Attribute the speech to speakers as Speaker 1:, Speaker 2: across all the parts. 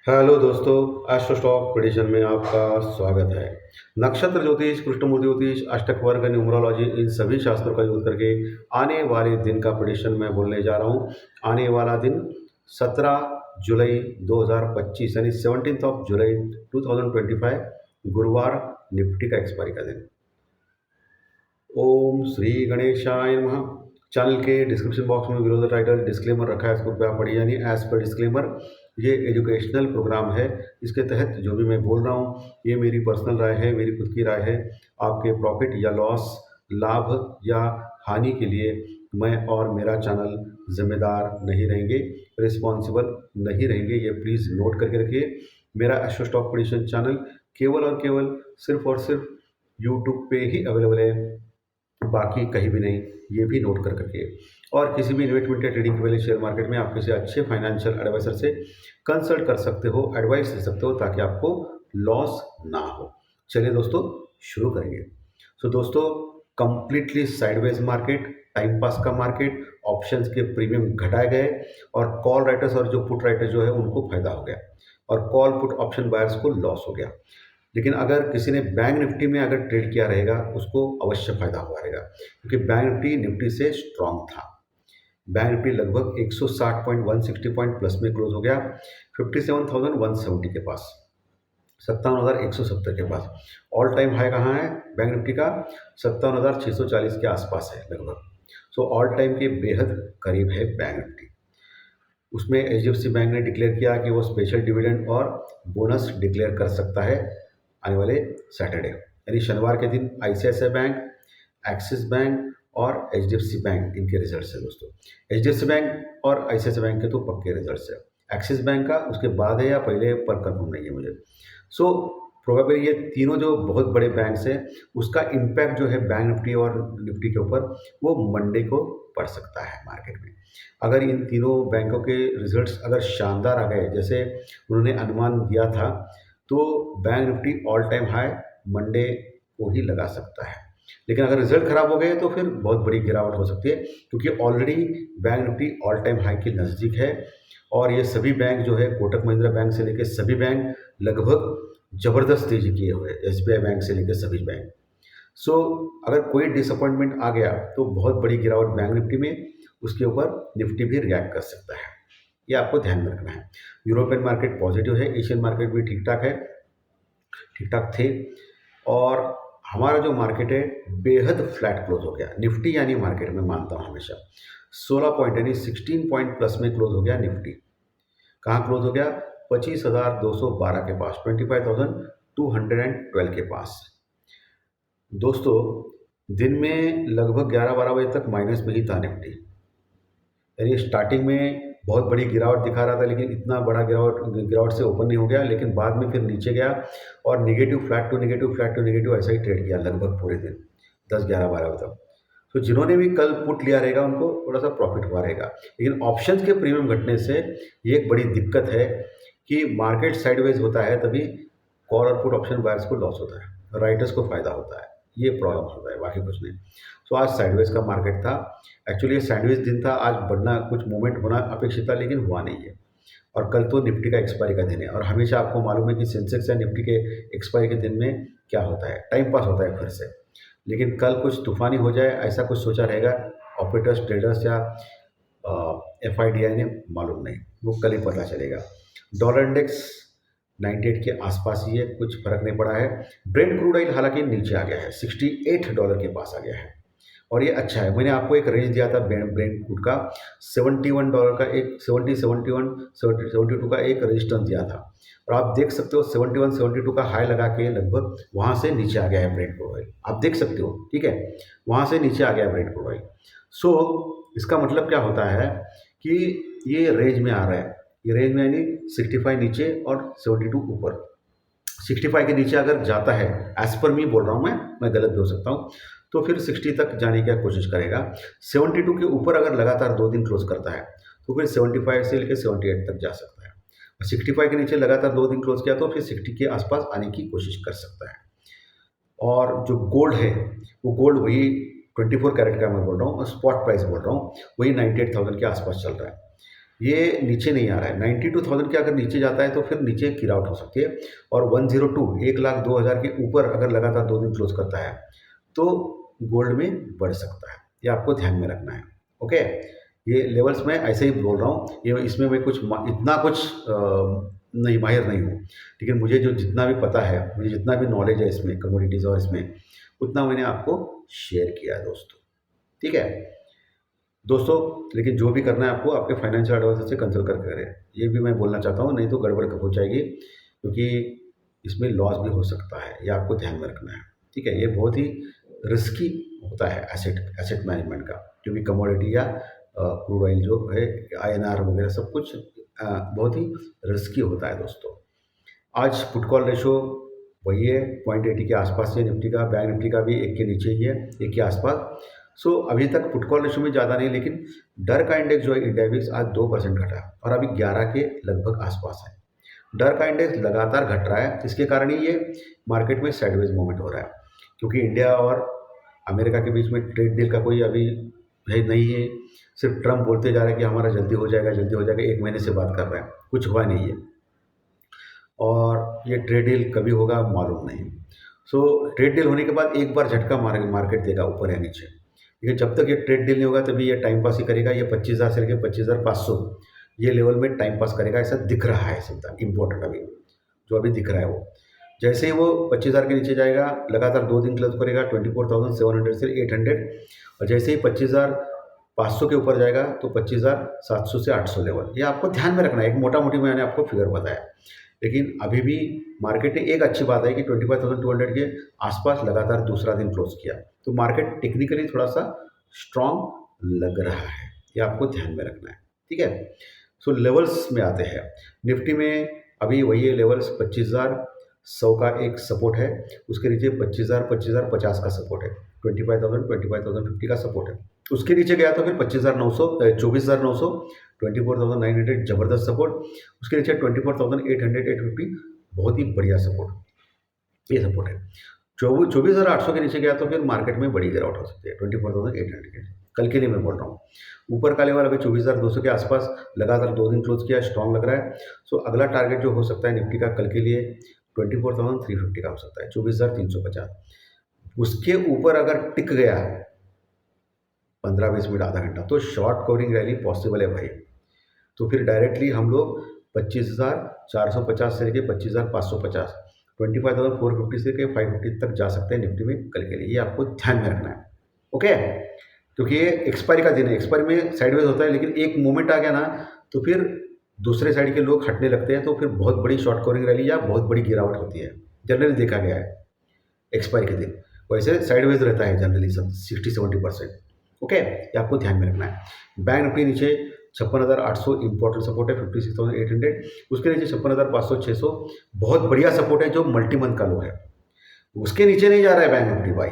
Speaker 1: Hello दोस्तों, astro stock prediction में आपका स्वागत है। नक्षत्र ज्योतिष, कृष्णमूर्ति ज्योतिष, अष्टक वर्ग, न्यूमरोलॉजी, इन सभी शास्त्रों का यूज करके आने वाले दिन का प्रेडिक्शन मैं बोलने जा रहा हूँ। आने वाला दिन 17 जुलाई 2025 यानी 17 जुलाई 2025 गुरुवार, निफ्टी का एक्सपायरी का दिन। ओम श्री गणेशाय नमः। चैनल के डिस्क्रिप्शन बॉक्स में बिलो द टाइटल डिस्क्लेमर रखा है, इसको कृपया पढ़िए। यानी एज पर डिस्क्लेमर, ये एजुकेशनल प्रोग्राम है। इसके तहत जो भी मैं बोल रहा हूँ ये मेरी पर्सनल राय है, मेरी खुद की राय है। आपके प्रॉफिट या लॉस, लाभ या हानि के लिए मैं और मेरा चैनल जिम्मेदार नहीं रहेंगे, रिस्पॉन्सिबल नहीं रहेंगे। ये प्लीज़ नोट करके रखिए। मेरा एस्ट्रो स्टॉक प्रेडिक्शन चैनल केवल और केवल सिर्फ और सिर्फ यूट्यूब पे ही अवेलेबल है, बाकी कहीं भी नहीं। ये भी नोट कर करके। और किसी भी इन्वेस्टमेंट या ट्रेडिंग के पहले शेयर मार्केट में आप किसी अच्छे फाइनेंशियल एडवाइजर से कंसल्ट कर सकते हो, एडवाइस ले सकते हो, ताकि आपको लॉस ना हो। चलिए दोस्तों, शुरू करेंगे। सो दोस्तों, completely sideways market, time pass का मार्केट, ऑप्शंस के प्रीमियम घटाए गए और कॉल राइटर्स और जो पुट राइटर जो है उनको फायदा हो गया और कॉल पुट ऑप्शन बायर्स को लॉस हो गया। लेकिन अगर किसी ने बैंक निफ्टी में अगर ट्रेड किया रहेगा उसको अवश्य फायदा हुआ रहेगा, क्योंकि बैंक निफ्टी से स्ट्रांग था। बैंक निफ्टी लगभग 160 पॉइंट, 160 पॉइंट प्लस में क्लोज हो गया, 57,170 के पास, 57,170 के पास। ऑल टाइम हाई कहाँ है बैंक निफ्टी का? 57,640 के आसपास है लगभग। सो ऑल टाइम के बेहद करीब है बैंक निफ्टी। उसमें एचडीएफसी बैंक ने डिक्लेयर किया कि वो स्पेशल डिविडेंड और बोनस डिक्लेयर कर सकता है आने वाले सैटरडे, यानी शनिवार के दिन। आईसीआईसीआई बैंक, एक्सिस बैंक और एचडीएफसी बैंक, इनके रिजल्ट्स हैं दोस्तों। एचडीएफसी बैंक और आईसीआईसीआई बैंक के तो पक्के रिजल्ट्स है। एक्सिस बैंक का उसके बाद है या पहले पर कंफर्म नहीं है मुझे। सो प्रोबेबली ये तीनों जो बहुत बड़े बैंक्स हैं उसका इम्पैक्ट जो है बैंक निफ्टी और निफ्टी के ऊपर, वो मंडे को पड़ सकता है मार्केट में। अगर इन तीनों बैंकों के रिजल्ट्स अगर शानदार आ गए जैसे उन्होंने अनुमान दिया था, तो bank Nifty all time high Monday को ही लगा सकता है। लेकिन अगर रिजल्ट खराब हो गए तो फिर बहुत बड़ी गिरावट हो सकती है, क्योंकि already bank Nifty all time high के नज़दीक है। और ये सभी बैंक जो है, कोटक महिंद्रा बैंक से लेकर सभी बैंक लगभग ज़बरदस्त तेजी किए हुए हैं, एसबीआई बैंक से लेकर सभी बैंक। सो अगर कोई डिसअपॉइंटमेंट आ गया तो बहुत बड़ी गिरावट बैंक निफ्टी में, उसके ऊपर निफ्टी भी रिएक्ट कर सकता है। ये आपको ध्यान में रखना है। यूरोपियन मार्केट पॉजिटिव है, एशियन मार्केट भी ठीक ठाक है, ठीक ठाक थे। और हमारा जो मार्केट है बेहद फ्लैट क्लोज हो गया। निफ्टी यानी मार्केट में मानता हूँ हमेशा 16 पॉइंट यानी 16 पॉइंट प्लस में क्लोज हो गया निफ्टी। कहाँ क्लोज हो गया? 25,212 के पास, 25,212 के पास। दोस्तों, दिन में लगभग 11-12 बजे तक माइनस में ही था निफ्टी, यानी स्टार्टिंग में बहुत बड़ी गिरावट दिखा रहा था, लेकिन इतना बड़ा गिरावट गिरावट से ओपन नहीं हो गया। लेकिन बाद में फिर नीचे गया और negative flat to negative, flat to negative ऐसा ही ट्रेड किया लगभग पूरे दिन 10-11-12 बजे तक। तो जिन्होंने भी कल पुट लिया रहेगा उनको थोड़ा सा प्रॉफिट हुआ रहेगा। लेकिन ऑप्शंस के प्रीमियम घटने से ये एक बड़ी दिक्कत है कि मार्केट साइडवेज होता है तभी कॉल और पुट ऑप्शन बायर्स को लॉस होता है, राइटर्स को फायदा होता है। ये प्रॉब्लम होता है, बाकी कुछ नहीं। तो आज साइडवेज का मार्केट था। एक्चुअली ये सैंडविच दिन था, आज बढ़ना कुछ मूवमेंट होना अपेक्षित था लेकिन हुआ नहीं है। और कल तो निफ्टी का एक्सपायरी का दिन है, और हमेशा आपको मालूम है कि सेंसेक्स या निफ्टी के एक्सपायरी के दिन में क्या होता है, टाइम पास होता है फिर से। लेकिन कल कुछ तूफानी हो जाए ऐसा कुछ सोचा रहेगा ऑपरेटर्स, ट्रेडर्स या एफआईडीआई ने, मालूम नहीं, वो कल ही पता चलेगा। डॉलर इंडेक्स 98 के आसपास ही है, कुछ फर्क नहीं पड़ा है। ब्रेंट क्रूड ऑयल हालांकि नीचे आ गया है, $68 के पास आ गया है, और ये अच्छा है। मैंने आपको एक रेंज दिया था ब्रेंट क्रूड का, $71 का एक, 70, 71, 72 का एक रेजिस्टेंस दिया था। और आप देख सकते हो 71, 72 का हाई लगा के लगभग वहाँ से नीचे आ गया है ब्रेंट क्रूड ऑयल, आप देख सकते हो, ठीक है, वहाँ से नीचे आ गया है ब्रेंट क्रूड ऑयल। सो इसका मतलब क्या होता है कि ये रेंज में आ रहा है, ये रेंज में यानी 65 नीचे और 72 ऊपर। 65 के नीचे अगर जाता है, एज पर मी बोल रहा हूँ मैं गलत भी हो सकता हूँ, तो फिर 60 तक जाने की कोशिश करेगा। 72 के ऊपर अगर लगातार 2 दिन क्लोज करता है तो फिर 75 से लेकर 78 तक जा सकता है। और 65 के नीचे लगातार 2 दिन क्लोज किया तो फिर 60 के आसपास आने की कोशिश कर सकता है। और जो गोल्ड है, वो गोल्ड वही 24 कैरेट का मैं बोल रहा हूँ, और स्पॉट प्राइस बोल रहा हूँ, वही 98,000 के आसपास चल रहा है। ये नीचे नहीं आ रहा है। 92,000 के अगर नीचे जाता है तो फिर नीचे गिर आउट हो सकती है। और 102 1,02,000 के ऊपर अगर लगातार 2 दिन क्लोज करता है तो गोल्ड में बढ़ सकता है। ये आपको ध्यान में रखना है। ओके, ये लेवल्स मैं ऐसे ही बोल रहा हूँ, ये इसमें मैं कुछ इतना कुछ नहीं, माहिर नहीं हूँ, लेकिन मुझे जो जितना भी पता है, मुझे जितना भी नॉलेज है इसमें कमोडिटीज़ और इसमें, उतना मैंने आपको शेयर किया है दोस्तों। ठीक है दोस्तों, लेकिन जो भी करना है आपको आपके फाइनेंशियल एडवाइजर से कंसल्ट करके करें, ये भी मैं बोलना चाहता हूँ, नहीं तो गड़बड़ हो जाएगी, क्योंकि इसमें लॉस भी हो सकता है, ये आपको ध्यान में रखना है। ठीक है, ये बहुत ही रिस्की होता है एसेट एसेट मैनेजमेंट का, क्योंकि कमोडिटी या क्रूड ऑयल जो है, आईएनआर वगैरह सब कुछ बहुत ही रिस्की होता है दोस्तों। आज पुट कॉल रेशो वही है 0.80 के आसपास है निफ्टी का, बैंक निफ्टी का भी 1 के नीचे ही है, 1 के आसपास। सो अभी तक पुट कॉल रेशो में ज़्यादा नहीं, लेकिन डर का इंडेक्स जो है इंडिया विक्स आज 2% घटा और अभी 11 के लगभग आसपास है। डर का इंडेक्स लगातार घट रहा है, इसके कारण ही ये मार्केट में साइडवेज मूवमेंट हो रहा है, क्योंकि इंडिया और अमेरिका के बीच में ट्रेड डील का कोई अभी है नहीं है। सिर्फ ट्रम्प बोलते जा रहे हैं कि हमारा जल्दी हो जाएगा, जल्दी हो जाएगा, 1 महीने से बात कर रहे हैं, कुछ हुआ नहीं है। और ये ट्रेड डील कभी होगा मालूम नहीं। सो ट्रेड डील होने के बाद एक बार झटका मार्केट देगा ऊपर या नीचे, लेकिन जब तक ये ट्रेड डील नहीं होगा तभी ये टाइम पास ही करेगा। ये 25,000 से लेकर 25,500 ये लेवल में टाइम पास करेगा, ऐसा दिख रहा है सीधा इम्पोर्टेंट अभी जो अभी दिख रहा है वो। जैसे ही वो 25,000 के नीचे जाएगा, लगातार 2 दिन क्लोज करेगा 24,700 से 800, और जैसे ही 25,500 के ऊपर जाएगा तो 25,700 से 800 लेवल, ये आपको ध्यान में रखना है। एक मोटा मोटी मैंने आपको फिगर बताया, लेकिन अभी भी मार्केट ने एक अच्छी बात है कि 25,200 के आसपास लगातार दूसरा दिन क्लोज किया, तो मार्केट टेक्निकली थोड़ा सा स्ट्रांग लग रहा है, ये आपको ध्यान में रखना है। ठीक है, सो लेवल्स में आते हैं। निफ्टी में अभी वही है लेवल्स, 25,100 का एक सपोर्ट है, उसके नीचे 25,050 का सपोर्ट है, 25,050 का सपोर्ट है। उसके नीचे गया तो फिर 25,900 24,900 24,900 जबरदस्त सपोर्ट, उसके नीचे 24,800 850 बहुत ही बढ़िया सपोर्ट, ये सपोर्ट है। 24,800 के नीचे गया तो फिर मार्केट में बड़ी गिरावट हो सकती है 24,800 के, कल के लिए मैं बोल रहा हूँ। ऊपर का लेवल अभी 24,200 के आसपास लगातार 2 दिन क्लोज किया, स्ट्रांग लग रहा है। सो अगला टारगेट जो हो सकता है निफ्टी का कल के लिए 24,350 का हो सकता है, 24,350। उसके ऊपर अगर टिक गया 15-20 मिनट आधा घंटा तो शॉर्ट कवरिंग रैली पॉसिबल है भाई। तो फिर डायरेक्टली हम लोग 25,450 से लेकर 25,550 25,450 से लेकर 550 तक जा सकते हैं निफ्टी में कल के लिए, ये आपको ध्यान में रखना है। ओके, क्योंकि ये एक्सपायरी का दिन है, एक्सपायरी में साइडवेज होता है, लेकिन एक मोमेंट आ गया ना तो फिर दूसरे साइड के लोग हटने लगते हैं, तो फिर बहुत बड़ी शॉर्ट कवरिंग रैली या बहुत बड़ी गिरावट होती है, जनरली देखा गया है एक्सपायरी के दिन। वैसे साइडवेज रहता है जनरली 60-70%। ओके, ये आपको ध्यान में रखना है। बैंक निफ्टी नीचे 56,800 इंपॉर्टेंट सपोर्ट है, 56,800। उसके नीचे 56,500-600 बहुत बढ़िया सपोर्ट है, जो मल्टी मंथ का लो है। उसके नीचे नहीं जा रहा है बैंक निफ्टी भाई,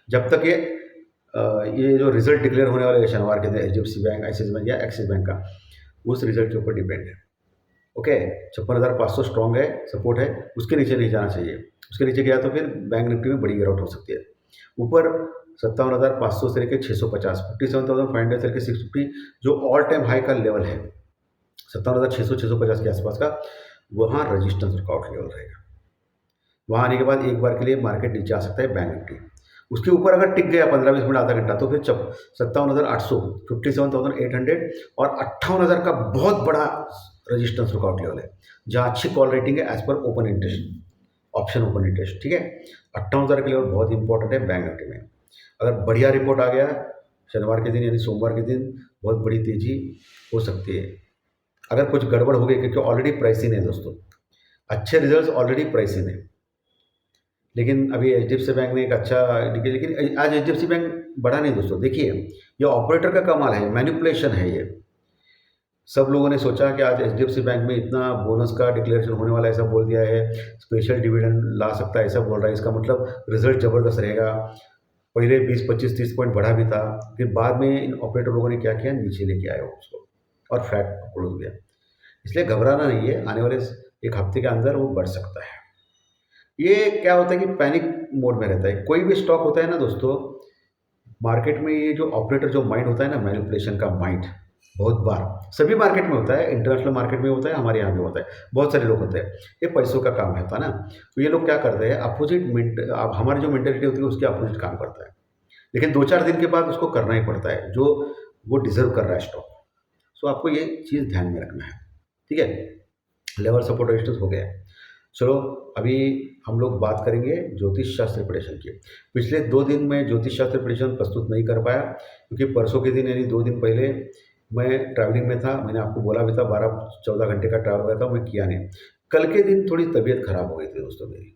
Speaker 1: जब तक ये जो रिजल्ट डिक्लेयर होने वाले शनिवार के दिन HDFC बैंक, ICICI बैंक या एक्सिस बैंक का, उस रिजल्ट के ऊपर डिपेंड है। ओके, 56,500 स्ट्रॉन्ग है, सपोर्ट है, उसके नीचे नहीं जाना चाहिए। उसके नीचे गया तो फिर बैंक निफ्टी में बड़ी गिरावट हो सकती है। ऊपर 57,500 से लेकर 650, 57,500 से लेकर 650 जो ऑल टाइम हाई का लेवल है, 57,600-650 के आसपास का, वहाँ रजिस्टेंस वर्कआउट लेवल रहेगा। वहाँ आने के बाद एक बार के लिए मार्केट नीचे आ सकता है बैंक निफ्टी। उसके ऊपर अगर टिक गया 15-20 मिनट आधा घंटा तो फिर 57,800 57,800 और 58,000 का बहुत बड़ा रजिस्टेंस वर्कआउट लेवल है, जहाँ अच्छी कॉल रेटिंग है as per open interest, option open interest. ठीक है, 58,000 के लेवल बहुत इंपॉर्टेंट है बैंक निफ्टी में। अगर बढ़िया रिपोर्ट आ गया शनिवार के दिन यानी सोमवार के दिन, बहुत बड़ी तेज़ी हो सकती है। अगर कुछ गड़बड़ हो गई, क्योंकि ऑलरेडी प्राइस इन है दोस्तों, अच्छे रिजल्ट्स ऑलरेडी प्राइस इन है, लेकिन अभी HDFC बैंक ने एक अच्छा, लेकिन आज HDFC बैंक बढ़ा नहीं दोस्तों। देखिए, ये ऑपरेटर का कमाल है, मैनिपुलेशन है ये। सब लोगों ने सोचा कि आज HDFC बैंक में इतना बोनस का डिक्लेरेशन होने वाला है, ऐसा बोल दिया है, स्पेशल डिविडेंड ला सकता है, ऐसा बोल रहा है, इसका मतलब रिजल्ट ज़बरदस्त रहेगा। पहले 20, 25, 30 पॉइंट बढ़ा भी था, फिर बाद में इन ऑपरेटर लोगों ने क्या किया, नीचे लेके आए उसको और फ्लैट क्लोज हो गया। इसलिए घबराना नहीं है, आने वाले एक हफ्ते के अंदर वो बढ़ सकता है। ये क्या होता है कि पैनिक मोड में रहता है, कोई भी स्टॉक होता है ना दोस्तों मार्केट में, ये जो ऑपरेटर जो माइंड होता है ना, मैनिपुलेशन का माइंड, बहुत बार सभी मार्केट में होता है, इंटरनेशनल मार्केट में होता है, हमारे यहाँ भी होता है, बहुत सारे लोग होते हैं। ये पैसों का काम रहता है ना, तो ये लोग क्या करते हैं, अपोजिट मेंट अब हमारी जो मेंटेलिटी होती है उसके अपोजिट काम करता है। लेकिन 2-4 दिन के बाद उसको करना ही पड़ता है, जो वो डिज़र्व कर रहा है स्टॉक। सो आपको ये चीज़ ध्यान में रखना है, ठीक है? लेवल सपोर्ट रेजिस्टेंस हो गया है। चलो, अभी हम लोग बात करेंगे ज्योतिष शास्त्र प्रेडिक्शन की। पिछले 2 दिन मैं ज्योतिष शास्त्र प्रेडिक्शन प्रस्तुत नहीं कर पाया, क्योंकि परसों के दिन यानी 2 दिन पहले मैं ट्रैवलिंग में था। मैंने आपको बोला भी था 12-14 घंटे का ट्रैवल किया था, मैं किया नहीं। कल के दिन थोड़ी तबीयत खराब हो गई थी दोस्तों मेरी,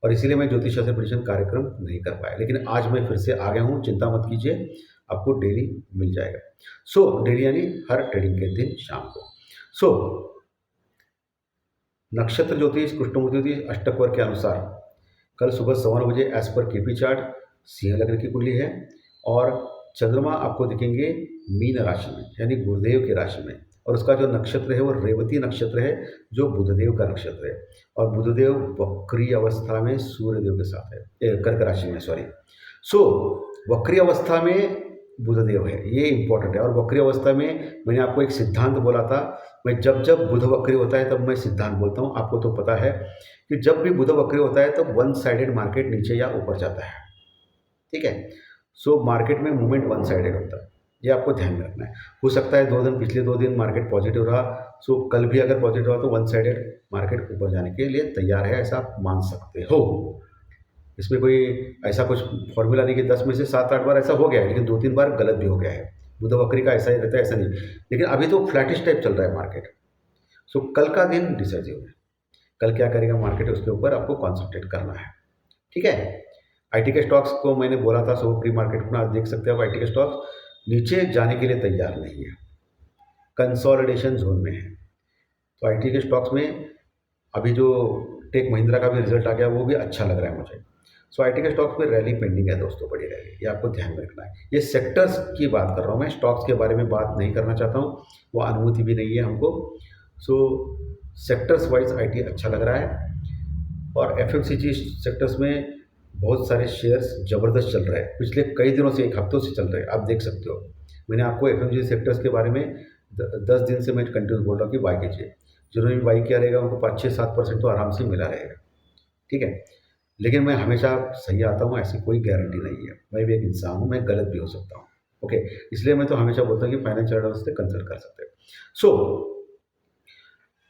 Speaker 1: और इसीलिए मैं ज्योतिष शास्त्र प्रेडिक्शन कार्यक्रम नहीं कर पाया। लेकिन आज मैं फिर से आ गया हूँ, चिंता मत कीजिए, आपको डेली मिल जाएगा। डेली यानी हर ट्रेडिंग के दिन शाम को। सो नक्षत्र ज्योतिष कृष्णमूर्ति ज्योतिष अष्टक के अनुसार कल सुबह 9:15 as per KP chart Singh लग्न की कुंडली है, और चंद्रमा आपको दिखेंगे मीन राशि में यानी गुरुदेव की राशि में, और उसका जो नक्षत्र है वो रेवती नक्षत्र है, जो बुधदेव का नक्षत्र है, और बुधदेव वक्री अवस्था में सूर्यदेव के साथ है, कर्क राशि में, सॉरी। वक्री अवस्था में बुधदेव है, ये इंपॉर्टेंट है। और वक्री अवस्था में मैंने आपको एक सिद्धांत बोला था, मैं जब जब बुध वक्री होता है तब मैं सिद्धांत बोलता हूँ। आपको तो पता है कि जब भी बुध वक्री होता है तब वन साइडेड मार्केट नीचे या ऊपर जाता है, ठीक है? मार्केट में मूवमेंट वन साइडेड होता है, ये आपको ध्यान में रखना है। हो सकता है 2 दिन, पिछले 2 दिन मार्केट पॉजिटिव रहा, कल भी अगर पॉजिटिव रहा तो वन साइडेड मार्केट ऊपर जाने के लिए तैयार है, ऐसा आप मान सकते हो। इसमें कोई ऐसा कुछ फॉर्मूला नहीं कि 10 में से 7-8 बार ऐसा हो गया है, लेकिन 2-3 बार गलत भी हो गया है। बुध वक्री का ऐसा ही रहता है, ऐसा नहीं। लेकिन अभी तो फ्लैटिश टाइप चल रहा है मार्केट। कल का दिन डिसाइसिव है, कल क्या करेगा मार्केट उसके ऊपर आपको कॉन्सेंट्रेट करना है, ठीक है? आईटी के स्टॉक्स को मैंने बोला था, प्री मार्केट में आप देख सकते हो, आईटी के स्टॉक्स नीचे जाने के लिए तैयार नहीं है, कंसोलिडेशन जोन में है। तो आईटी के स्टॉक्स में अभी जो टेक महिंद्रा का भी रिजल्ट आ गया वो भी अच्छा लग रहा है मुझे। आईटी के स्टॉक्स में रैली पेंडिंग है दोस्तों, बड़ी रैली, ये आपको ध्यान में रखना है। ये सेक्टर्स की बात कर रहा हूँ मैं, स्टॉक्स के बारे में बात नहीं करना चाहता हूँ, वो अनुमति भी नहीं है हमको। सेक्टर्स वाइज आईटी अच्छा लग रहा है, और एफएमसीजी सेक्टर्स में बहुत सारे शेयर्स ज़बरदस्त चल रहे हैं, पिछले कई दिनों से, 1 हफ्तों से चल रहे हैं, आप देख सकते हो। मैंने आपको एफएमसीजी सेक्टर्स के बारे में 10 दिन से मैं कंटिन्यू बोल रहा हूँ कि बाई कीजिए। जिन्होंने भी बाई किया रहेगा उनको 5-6-7% तो आराम से मिला रहेगा, ठीक है? लेकिन मैं हमेशा सही आता हूँ, ऐसी कोई गारंटी नहीं है, मैं भी एक इंसान हूँ, मैं गलत भी हो सकता हूँ, ओके? इसलिए मैं तो हमेशा बोलता हूँ कि फाइनेंशियल एडवाइजर से कंसल्ट कर सकते हैं।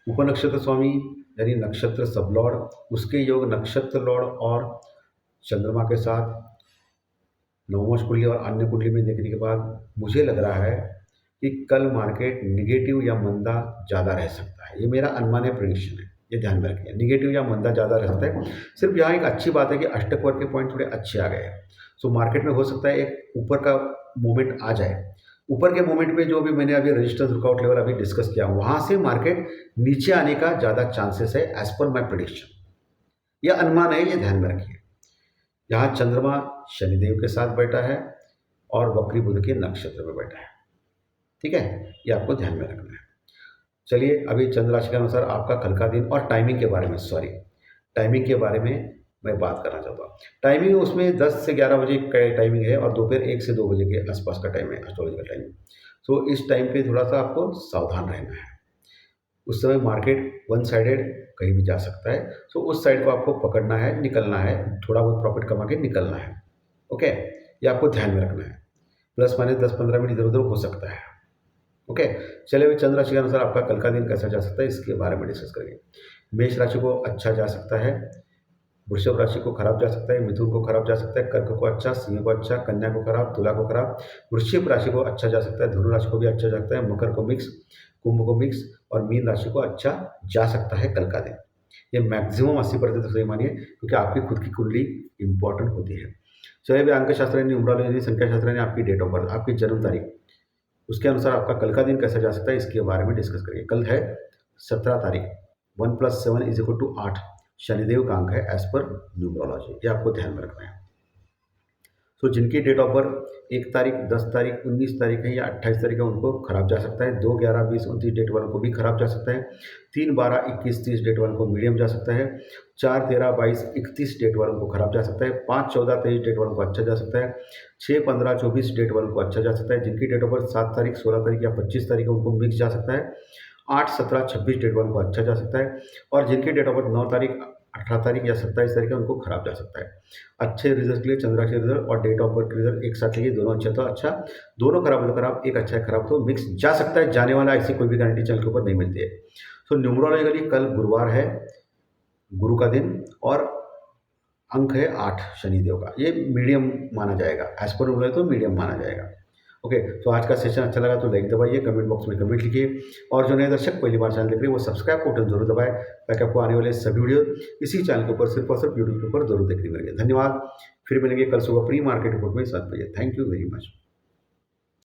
Speaker 1: उपनक्षत्र स्वामी यानी नक्षत्र सब लॉर्ड, उसके योग नक्षत्र लॉर्ड और चंद्रमा के साथ नवमोश कुंडली और अन्य कुंडली में देखने के बाद मुझे लग रहा है कि कल मार्केट निगेटिव या मंदा ज़्यादा रह सकता है। ये मेरा अनुमान है, प्रेडिक्शन है, ये ध्यान में रखिए, निगेटिव या मंदा ज़्यादा रह सकता है। सिर्फ यहाँ एक अच्छी बात है कि अष्टक वर्ग के पॉइंट थोड़े अच्छे आ गए हैं। मार्केट में हो सकता है एक ऊपर का मूवमेंट आ जाए। ऊपर के मूवमेंट में जो भी मैंने अभी रेजिस्टेंस रुकआउट लेवल अभी डिस्कस किया, वहाँ से मार्केट नीचे आने का ज़्यादा चांसेस है एज पर माई प्रेडिक्शन। यह अनुमान है, ये ध्यान में रखिए। यहाँ चंद्रमा शनिदेव के साथ बैठा है और वक्री बुध के नक्षत्र में बैठा है, ठीक है? ये आपको ध्यान में रखना है। चलिए, अभी चंद्र राशि के अनुसार आपका कल का दिन और टाइमिंग के बारे में, टाइमिंग के बारे में मैं बात करना चाहता हूँ। टाइमिंग उसमें 10 से 11 बजे का टाइमिंग है, और दोपहर 1 से 2 बजे के आसपास का टाइम है, एस्ट्रोलॉजी का टाइम। इस टाइम पे थोड़ा सा आपको सावधान रहना है। उस समय मार्केट वन साइडेड कहीं भी जा सकता है, उस साइड को आपको पकड़ना है, निकलना है, थोड़ा बहुत प्रॉफिट कमा के निकलना है, ओके? ये आपको ध्यान में रखना है। प्लस माइनस 10-15 मिनट इधर उधर हो सकता है, ओके? चलिए, अभी चंद्र राशि के अनुसार आपका कल का दिन कैसा जा सकता है इसके बारे में डिस्कस करेंगे। मेष राशि को अच्छा जा सकता है, वृषभ राशि को खराब जा सकता है, मिथुन को खराब जा सकता है, कर्क को अच्छा, सिंह को अच्छा, कन्या को खराब, तुला को खराब, वृश्चिक राशि को अच्छा जा सकता है, धनु राशि को भी अच्छा जा सकता है, मकर को मिक्स, कुंभ को मिक्स, और मीन राशि को अच्छा जा सकता है कल का दिन। ये मैक्सिमम 80% सही मानिए, क्योंकि आपकी खुद की कुंडली इंपॉर्टेंट होती है। चलिए, भी अंक शास्त्र यानी उम्र यानी संख्या शास्त्र यानी आपकी डेट ऑफ बर्थ, आपकी जन्म तारीख, उसके अनुसार आपका कल का दिन कैसा जा सकता है इसके बारे में डिस्कस करेंगे। कल है 17 तारीख, 1 + 7 = 8, शनिदेव का अंक है एज पर न्यूमरोलॉजी, ये आपको ध्यान में रखना है। तो जिनकी डेट ऑफ बर्थ 1 तारीख, 10 तारीख, 19 तारीख है या 28 तारीख है उनको खराब जा सकता है। 2, 11, 20, 29 डेट वालों को भी खराब जा सकता है। 3, 12, 21, 30 डेट वालों को मीडियम जा सकता है। 4, 13, 22, 31 डेट वालों को खराब जा सकता है। 5, 14, 23 डेट वालों को अच्छा जा सकता है। 6, 15, 24 डेट वालों को अच्छा जा सकता है। जिनकी डेट ऑफ बर्थ 7 तारीख, 16 तारीख या 25 तारीख है उनको मिक्स जा सकता है। 8, 17, 26 डेट वालों को अच्छा जा सकता है और जिनकी डेट ऑफ बर्थ 9 तारीख, 18 तारीख या 27 तारीख है उनको खराब जा सकता है। अच्छे रिजल्ट के लिए चंद्राक्षर रिजल्ट और डेट ऑफ बर्थ के रिजल्ट एक साथ लिए, दोनों अच्छा तो अच्छा, दोनों खराब हो तो खराब, एक अच्छा है खराब तो मिक्स जा सकता है, जाने वाला ऐसी कोई भी गारंटी चैनल के ऊपर नहीं मिलती है। तो न्यूमरोलॉजिकली कल गुरुवार है, गुरु का दिन और अंक है 8 शनिदेव का, ये मीडियम माना जाएगा, एज पर बोले तो मीडियम माना जाएगा। ओके, तो आज का सेशन अच्छा लगा तो लाइक दबाइए, कमेंट बॉक्स में कमेंट लिखिए और जो नए दर्शक पहली बार चैनल देख रहे हैं वो सब्सक्राइब को बटन जरूर दबाएं ताकि आपको आने वाले सभी वीडियो इसी चैनल के ऊपर सिर्फ और सिर्फ यूट्यूब के ऊपर जरूर देखने मिलेंगे। धन्यवाद, फिर मिलेंगे कल सुबह प्री मार्केट रिपोर्ट में 7 बजे। Thank you very much.